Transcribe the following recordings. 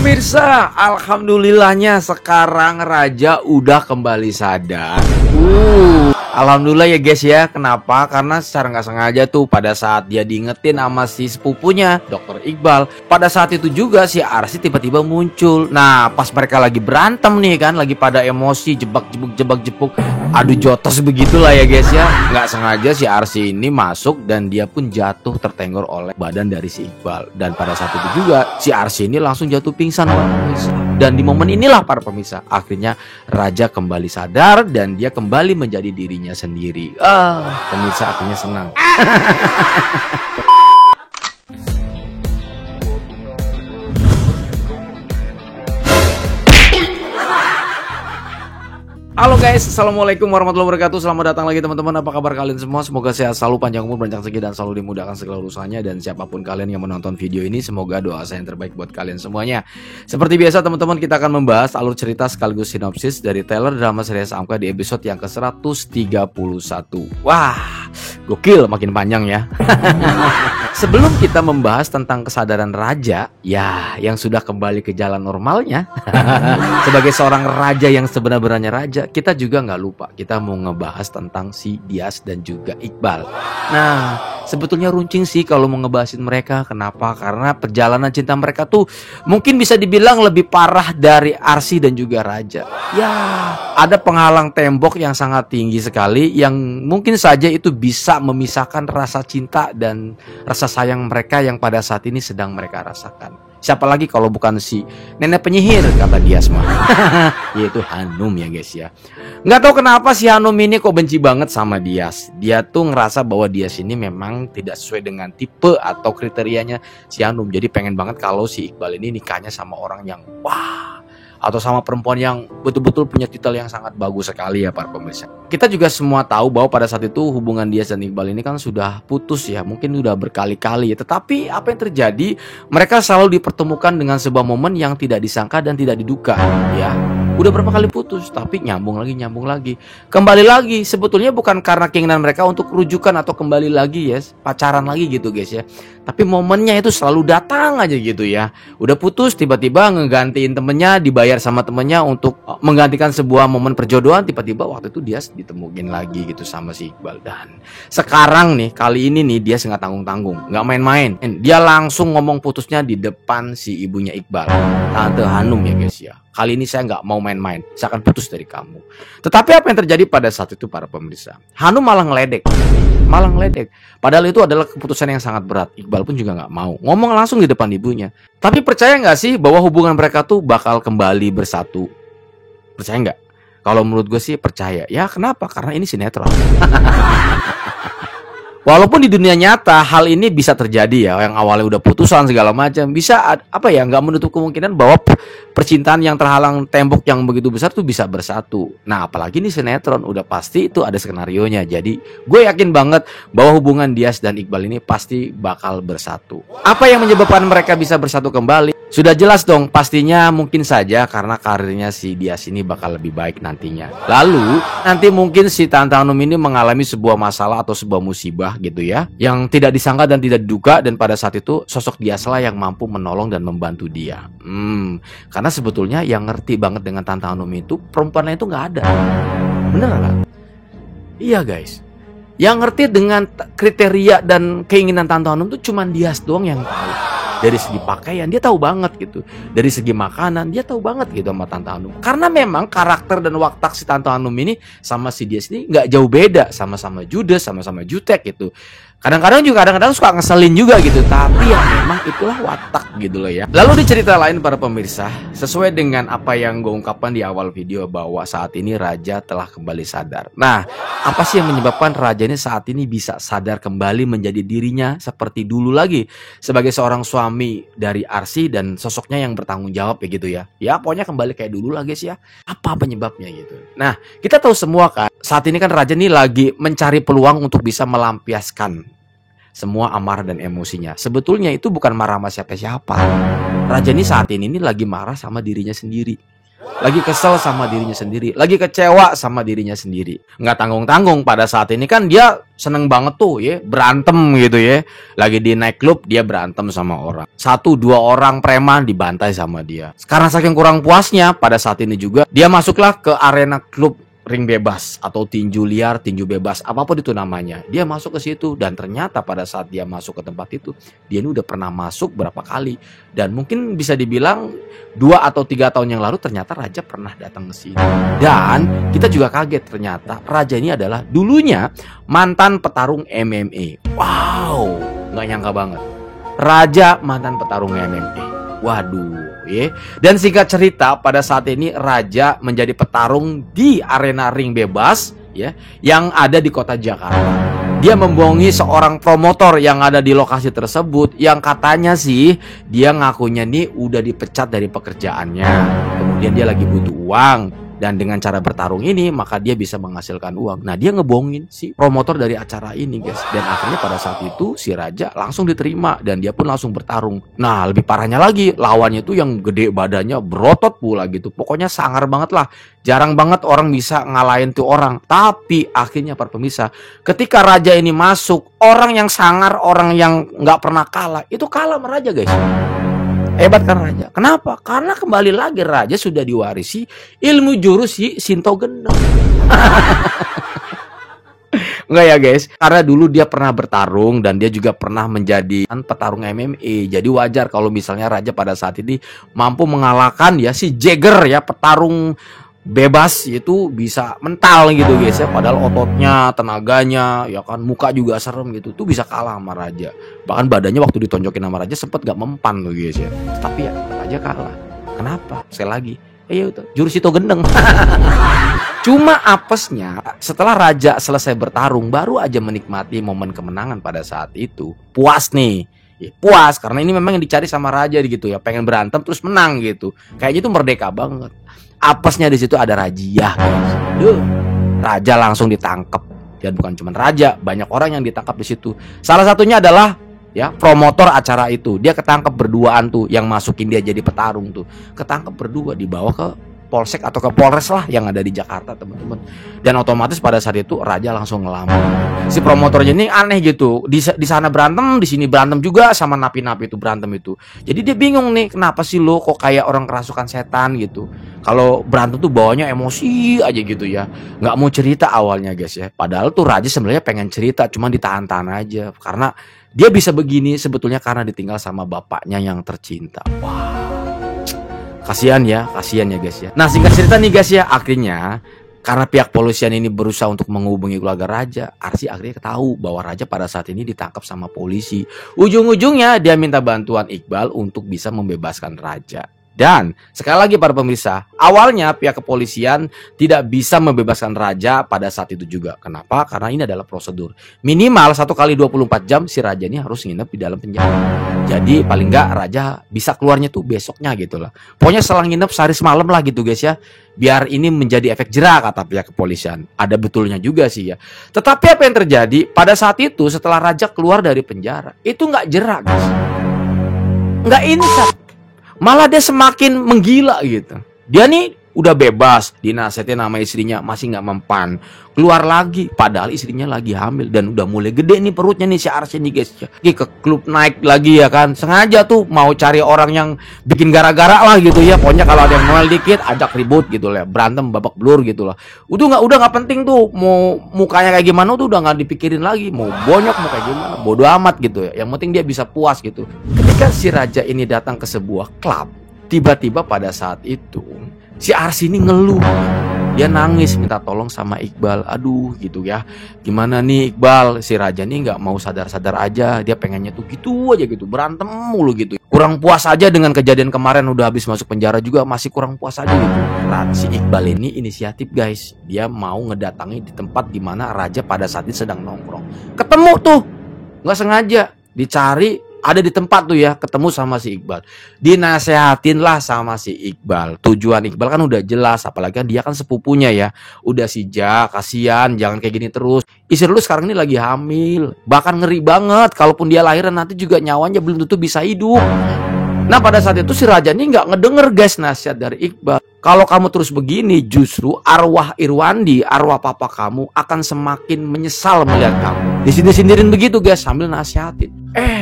Pemirsa, alhamdulillahnya sekarang Raja udah kembali sadar. Alhamdulillah ya guys ya. Kenapa? Karena secara nggak sengaja tuh pada saat dia diingetin sama si sepupunya Dokter Iqbal, pada saat itu juga si Arsy tiba-tiba muncul. Nah pas mereka lagi berantem nih kan, lagi pada emosi jebak-jebuk, adu jotos begitulah ya guys ya. Nggak sengaja si Arsy ini masuk dan dia pun jatuh tertenggor oleh badan dari si Iqbal. Dan pada saat itu juga si Arsy ini langsung jatuh pingsan para pemirsa. Dan di momen inilah para pemirsa, akhirnya Raja kembali sadar dan dia kembali menjadi dirinya sendiri. Pemirsa akhirnya senang. Halo guys, assalamualaikum warahmatullahi wabarakatuh. Selamat datang lagi teman-teman. Apa kabar kalian semua? Semoga sehat selalu, panjang umur, panjang rezeki, dan selalu dimudahkan segala urusannya. Dan siapapun kalian yang menonton video ini, semoga doa saya yang terbaik buat kalian semuanya. Seperti biasa teman-teman, kita akan membahas alur cerita sekaligus sinopsis dari trailer drama series Amka di episode yang ke-131. Wah, gokil, makin panjang ya. Sebelum kita membahas tentang kesadaran Raja, ya yang sudah kembali ke jalan normalnya, sebagai seorang raja yang sebenar-benarnya raja, kita juga nggak lupa kita mau ngebahas tentang si Dias dan juga Iqbal. Nah, sebetulnya runcing sih kalau mau ngebahasin mereka. Kenapa? Karena perjalanan cinta mereka tuh mungkin bisa dibilang lebih parah dari Arsy dan juga Raja. Ya, ada penghalang tembok yang sangat tinggi sekali yang mungkin saja itu bisa memisahkan rasa cinta dan rasa sayang mereka yang pada saat ini sedang mereka rasakan. Siapa lagi kalau bukan si nenek penyihir, kata Dias mah. Yaitu Hanum ya guys ya. Nggak tahu kenapa si Hanum ini kok benci banget sama Dias. Dia tuh ngerasa bahwa Dias ini memang tidak sesuai dengan tipe atau kriterianya si Hanum. Jadi pengen banget kalau si Iqbal ini nikahnya sama orang yang wah, atau sama perempuan yang betul-betul punya titel yang sangat bagus sekali ya para pemirsa. Kita juga semua tahu bahwa pada saat itu hubungan Dias dan Iqbal ini kan sudah putus ya, mungkin sudah berkali-kali ya. Tetapi apa yang terjadi, mereka selalu dipertemukan dengan sebuah momen yang tidak disangka dan tidak diduga ya. Udah berapa kali putus, tapi nyambung lagi. Kembali lagi, sebetulnya bukan karena keinginan mereka untuk rujukan atau kembali lagi ya, pacaran lagi gitu guys ya. Tapi momennya itu selalu datang aja gitu ya. Udah putus, tiba-tiba ngegantiin temennya, dibayar sama temennya untuk menggantikan sebuah momen perjodohan. Tiba-tiba waktu itu dia ditemuin lagi gitu sama si Iqbal. Dan sekarang nih, kali ini nih dia nggak tanggung-tanggung, nggak main-main. Dia langsung ngomong putusnya di depan si ibunya Iqbal, Tante Hanum ya guys ya. Kali ini saya nggak mau main-main, saya akan putus dari kamu. Tetapi apa yang terjadi pada saat itu para pemirsa? Hanum malah ngeledek. Padahal itu adalah keputusan yang sangat berat. Iqbal pun juga nggak mau. Ngomong langsung di depan ibunya. Tapi percaya nggak sih bahwa hubungan mereka tuh bakal kembali bersatu? Percaya nggak? Kalau menurut gue sih percaya. Ya kenapa? Karena ini sinetron. Walaupun di dunia nyata hal ini bisa terjadi ya, yang awalnya udah putusan segala macam, bisa apa ya, nggak menutup kemungkinan bahwa percintaan yang terhalang tembok yang begitu besar tuh bisa bersatu. Nah apalagi ini sinetron, udah pasti itu ada skenarionya. Jadi gue yakin banget bahwa hubungan Dias dan Iqbal ini pasti bakal bersatu. Apa yang menyebabkan mereka bisa bersatu kembali? Sudah jelas dong, pastinya mungkin saja karena karirnya si Dias ini bakal lebih baik nantinya. Lalu nanti mungkin si Tante Hanum ini mengalami sebuah masalah atau sebuah musibah gitu ya, yang tidak disangka dan tidak diduga, dan pada saat itu sosok Dias lah yang mampu menolong dan membantu dia. Karena sebetulnya yang ngerti banget dengan Tante Hanum itu perempuan lain itu nggak ada. Bener nggak? Iya guys, yang ngerti dengan kriteria dan keinginan Tante Hanum itu cuma Dias doang yang tahu. Dari segi pakaian dia tahu banget gitu, dari segi makanan dia tahu banget gitu sama Tante Hanum. Karena memang karakter dan watak si Tante Hanum ini sama si Dias ini nggak jauh beda, sama-sama judes, sama-sama jutek gitu. Kadang-kadang suka ngeselin juga gitu, tapi ya memang itulah watak gitu loh ya. Lalu di cerita lain para pemirsa, sesuai dengan apa yang gue ungkapkan di awal video bahwa saat ini Raja telah kembali sadar. Nah, apa sih yang menyebabkan Raja ini saat ini bisa sadar kembali menjadi dirinya seperti dulu lagi, sebagai seorang suami dari Arsy dan sosoknya yang bertanggung jawab ya gitu ya. Ya pokoknya kembali kayak dulu lah guys ya. Apa penyebabnya gitu. Nah, kita tahu semua kan, saat ini kan Raja ini lagi mencari peluang untuk bisa melampiaskan semua amarah dan emosinya. Sebetulnya itu bukan marah sama siapa-siapa. Raja ini saat ini lagi marah sama dirinya sendiri. lagi kesel sama dirinya sendiri, lagi kecewa sama dirinya sendiri. Nggak tanggung-tanggung pada saat ini kan dia seneng banget tuh ya, berantem gitu ya. Lagi di night club dia berantem sama orang. 1-2 orang preman dibantai sama dia. Karena saking kurang puasnya pada saat ini juga, dia masuklah ke arena klub ring bebas atau tinju liar, tinju bebas, apapun itu namanya. Dia masuk ke situ dan ternyata pada saat dia masuk ke tempat itu, dia ini udah pernah masuk berapa kali. Dan mungkin bisa dibilang 2 atau 3 tahun yang lalu ternyata Raja pernah datang ke sini. Dan kita juga kaget ternyata Raja ini adalah dulunya mantan petarung MMA. Wow, nggak nyangka banget. Raja mantan petarung MMA. Waduh, ya. Dan singkat cerita, pada saat ini Raja menjadi petarung di arena ring bebas ya, yang ada di kota Jakarta. Dia membohongi seorang promotor yang ada di lokasi tersebut, yang katanya sih dia ngakunya nih udah dipecat dari pekerjaannya. Kemudian dia lagi butuh uang. Dan dengan cara bertarung ini maka dia bisa menghasilkan uang. Nah, dia ngebohongin si promotor dari acara ini, guys. Dan akhirnya pada saat itu si Raja langsung diterima dan dia pun langsung bertarung. Nah, lebih parahnya lagi, lawannya tuh yang gede badannya, berotot pula gitu. Pokoknya sangar banget lah. Jarang banget orang bisa ngalahin tuh orang. Tapi akhirnya para pemirsa, ketika Raja ini masuk, orang yang sangar, orang yang nggak pernah kalah, itu kalah sama Raja, guys. Hebat kan Raja? Kenapa? Karena kembali lagi Raja sudah diwarisi ilmu jurus si Shinto Gendong. Enggak ya guys, karena dulu dia pernah bertarung dan dia juga pernah menjadi petarung MMA. Jadi wajar kalau misalnya Raja pada saat ini mampu mengalahkan ya si Jagger ya, petarung bebas itu bisa mental gitu guys ya, padahal ototnya, tenaganya ya kan, muka juga serem gitu, tuh bisa kalah sama Raja. Bahkan badannya waktu ditonjokin sama Raja sempet gak mempan tuh guys ya, tapi ya Raja kalah. Kenapa? Sekali lagi itu jurus itu gendeng. Cuma apesnya setelah Raja selesai bertarung, baru aja menikmati momen kemenangan pada saat itu, puas nih. Ya, puas karena ini memang yang dicari sama Raja gitu ya, pengen berantem terus menang gitu, kayaknya itu merdeka banget. Apesnya di situ ada razziah, guys. Duh, Raja langsung ditangkap. Dan bukan cuma Raja, banyak orang yang ditangkap di situ. Salah satunya adalah ya promotor acara itu. Dia ketangkep berduaan tuh, yang masukin dia jadi petarung tuh. Ketangkep berdua, dibawa ke Polsek atau ke Polres lah yang ada di Jakarta, teman-teman. Dan otomatis pada saat itu Raja langsung ngelamar. Si promotornya ini aneh gitu. Di sana berantem, di sini berantem juga sama napi-napi itu berantem itu. Jadi dia bingung nih, kenapa sih lo kok kayak orang kerasukan setan gitu. Kalau berantem tuh bawanya emosi aja gitu ya. Nggak mau cerita awalnya guys ya. Padahal tuh Raja sebenarnya pengen cerita, cuma ditahan-tahan aja. Karena dia bisa begini sebetulnya karena ditinggal sama bapaknya yang tercinta. Wah. Kasihan ya guys ya. Nah, singkat cerita nih guys ya, akhirnya karena pihak polisian ini berusaha untuk menghubungi keluarga Raja, Arsy akhirnya tahu bahwa Raja pada saat ini ditangkap sama polisi. Ujung-ujungnya dia minta bantuan Iqbal untuk bisa membebaskan Raja. Dan sekali lagi para pemirsa, awalnya pihak kepolisian tidak bisa membebaskan Raja pada saat itu juga. Kenapa? Karena ini adalah prosedur. Minimal 1 kali 24 jam si Raja ini harus nginep di dalam penjara. Jadi paling nggak Raja bisa keluarnya tuh besoknya gitu lah. Pokoknya setelah nginep sehari semalam lah gitu guys ya. Biar ini menjadi efek jera kata pihak kepolisian. Ada betulnya juga sih ya. Tetapi apa yang terjadi pada saat itu setelah Raja keluar dari penjara, itu nggak jera guys. Nggak insaf. Malah dia semakin menggila gitu. Dia nih udah bebas, dinasihatin sama istrinya masih nggak mempan, keluar lagi padahal istrinya lagi hamil dan udah mulai gede nih perutnya nih si Arsy nih guys. Ke klub naik lagi ya kan, sengaja tuh mau cari orang yang bikin gara-gara lah gitu ya. Pokoknya kalau ada yang noel dikit ajak ribut gitu lah, berantem babak belur gitu lah. Udah nggak penting tuh mau mukanya kayak gimana tuh udah nggak dipikirin lagi, mau bonyok mau kayak gimana bodo amat gitu ya. Yang penting dia bisa puas gitu. Ketika si Raja ini datang ke sebuah klub, tiba-tiba pada saat itu si Arsy ini ngeluh. Dia nangis minta tolong sama Iqbal. Aduh gitu ya, gimana nih Iqbal, si Raja nih gak mau sadar-sadar aja. Dia pengennya tuh gitu aja gitu, berantem mulu gitu. Kurang puas aja dengan kejadian kemarin, udah habis masuk penjara juga masih kurang puas aja gitu. Si Iqbal ini inisiatif guys. Dia mau ngedatangi di tempat dimana Raja pada saat itu sedang nongkrong. Ketemu tuh, gak sengaja dicari, ada di tempat tuh ya, ketemu sama si Iqbal. Dinasehatin lah sama si Iqbal. Tujuan Iqbal kan udah jelas, apalagi kan dia kan sepupunya ya. Udah si Ja, kasihan, jangan kayak gini terus. Istri lu sekarang ini lagi hamil. Bahkan ngeri banget, kalaupun dia lahiran nanti juga nyawanya belum tentu bisa hidup. Nah pada saat itu si raja ini nggak ngedenger guys nasihat dari Iqbal. Kalau kamu terus begini, justru arwah Irwandi, arwah papa kamu akan semakin menyesal melihat kamu. Disindir-sindirin begitu guys, sambil nasihatin.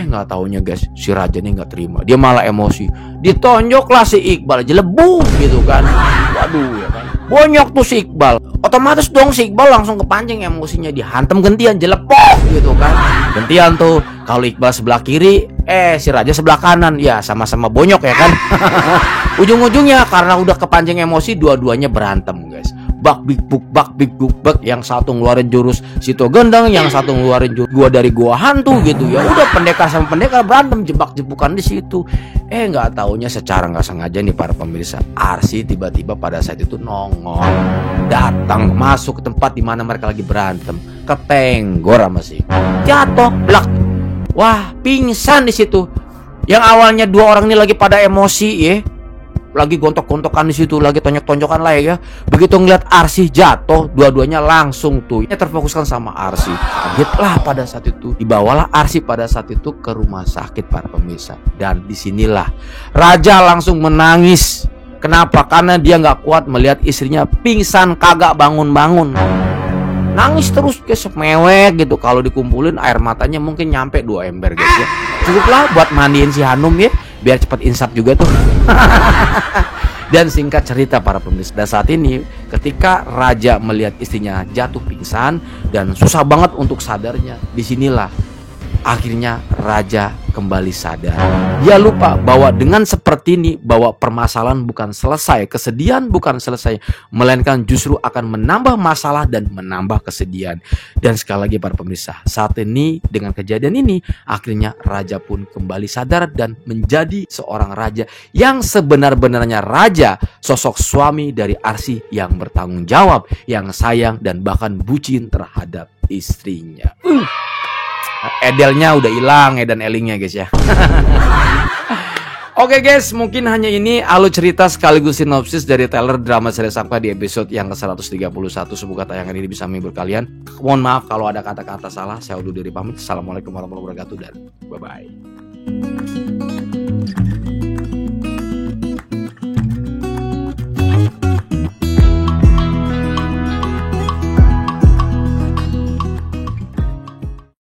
Nggak taunya guys, si raja ini nggak terima. Dia malah emosi. Ditonjoklah si Iqbal, jelebung gitu kan. Waduh ya kan. Bonyok tuh si Iqbal. Otomatis dong si Iqbal langsung kepancing emosinya, dihantam gentian, jelepok gitu kan. Gentian tuh, kalau Iqbal sebelah kiri, si raja sebelah kanan. Ya sama-sama bonyok ya kan. Ujung-ujungnya karena udah kepancing emosi, dua-duanya berantem guys. Bak big buk bak, yang satu ngeluarin jurus Sito Gendeng, yang satu ngeluarin jurus gua dari gua hantu gitu ya. Udah pendekar sama pendekar berantem, jebak-jebukan di situ. Nggak taunya secara nggak sengaja nih para pemirsa, Arsy tiba-tiba pada saat itu nongol, datang masuk ke tempat di mana mereka lagi berantem, ketenggor sama si jatuh, blak. Wah, pingsan di situ. Yang awalnya dua orang ini lagi pada emosi ya, lagi gontok-gontokan di situ, lagi tonjok-tonjokan lah ya. Begitu ngeliat Arsy jatuh, dua-duanya langsung tuh terfokuskan sama Arsy. Kagetlah pada saat itu. Dibawalah Arsy pada saat itu ke rumah sakit para pemirsa. Dan disinilah raja langsung menangis. Kenapa? Karena dia nggak kuat melihat istrinya pingsan, kagak bangun-bangun. Nangis terus guys, mewek gitu. Kalau dikumpulin air matanya mungkin nyampe 2 ember guys ya. Cukuplah buat mandiin si Hanum ya, biar cepat insap juga tuh. Dan singkat cerita para pemirsa, dan saat ini ketika raja melihat istrinya jatuh pingsan dan susah banget untuk sadarnya, disinilah akhirnya raja kembali sadar. Dia lupa bahwa dengan seperti ini, bahwa permasalahan bukan selesai, kesedihan bukan selesai, melainkan justru akan menambah masalah dan menambah kesedihan. Dan sekali lagi para pemirsa, saat ini dengan kejadian ini, akhirnya raja pun kembali sadar dan menjadi seorang raja yang sebenar-benarnya raja, sosok suami dari Arsy yang bertanggung jawab, yang sayang dan bahkan bucin terhadap istrinya. Edelnya udah hilang, edan elingnya guys ya. Oke guys, mungkin hanya ini alur cerita sekaligus sinopsis dari trailer drama Seri Sapka di episode yang ke-131. Semoga tayangan ini bisa menghibur kalian. Mohon maaf kalau ada kata-kata salah. Saya undur diri pamit. Assalamualaikum warahmatullahi wabarakatuh dan bye-bye.